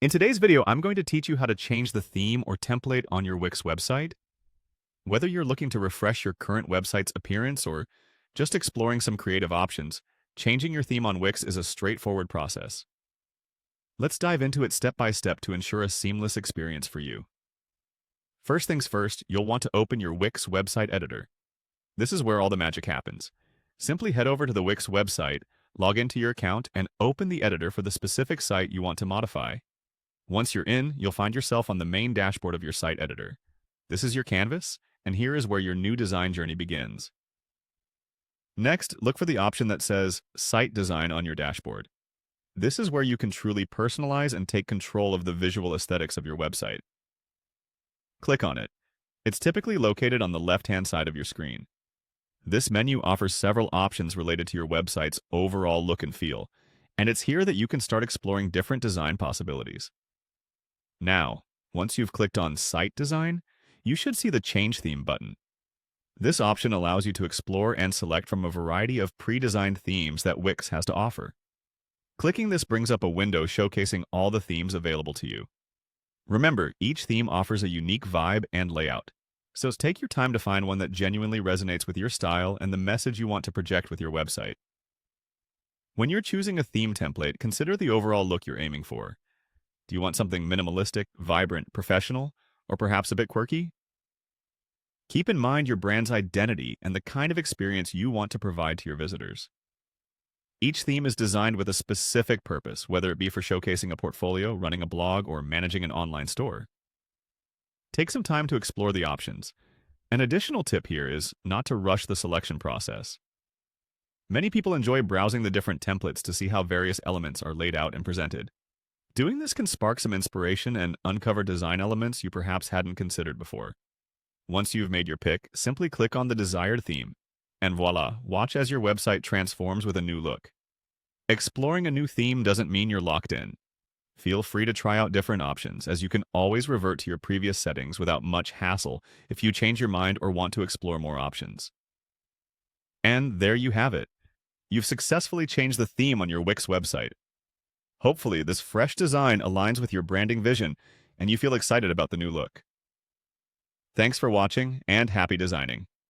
In today's video, I'm going to teach you how to change the theme or template on your Wix website. Whether you're looking to refresh your current website's appearance or just exploring some creative options, changing your theme on Wix is a straightforward process. Let's dive into it step by step to ensure a seamless experience for you. First things first, you'll want to open your Wix website editor. This is where all the magic happens. Simply head over to the Wix website, log into your account, and open the editor for the specific site you want to modify. Once you're in, you'll find yourself on the main dashboard of your site editor. This is your canvas, and here is where your new design journey begins. Next, look for the option that says Site Design on your dashboard. This is where you can truly personalize and take control of the visual aesthetics of your website. Click on it. It's typically located on the left-hand side of your screen. This menu offers several options related to your website's overall look and feel, and it's here that you can start exploring different design possibilities. Now, once you've clicked on Site Design, you should see the Change Theme button. This option allows you to explore and select from a variety of pre-designed themes that Wix has to offer. Clicking this brings up a window showcasing all the themes available to you. Remember, each theme offers a unique vibe and layout, so take your time to find one that genuinely resonates with your style and the message you want to project with your website. When you're choosing a theme template, consider the overall look you're aiming for. Do you want something minimalistic, vibrant, professional, or perhaps a bit quirky? Keep in mind your brand's identity and the kind of experience you want to provide to your visitors. Each theme is designed with a specific purpose, whether it be for showcasing a portfolio, running a blog, or managing an online store. Take some time to explore the options. An additional tip here is not to rush the selection process. Many people enjoy browsing the different templates to see how various elements are laid out and presented. Doing this can spark some inspiration and uncover design elements you perhaps hadn't considered before. Once you've made your pick, simply click on the desired theme, and voila, watch as your website transforms with a new look. Exploring a new theme doesn't mean you're locked in. Feel free to try out different options, as you can always revert to your previous settings without much hassle if you change your mind or want to explore more options. And there you have it. You've successfully changed the theme on your Wix website. Hopefully, this fresh design aligns with your branding vision and you feel excited about the new look. Thanks for watching and happy designing.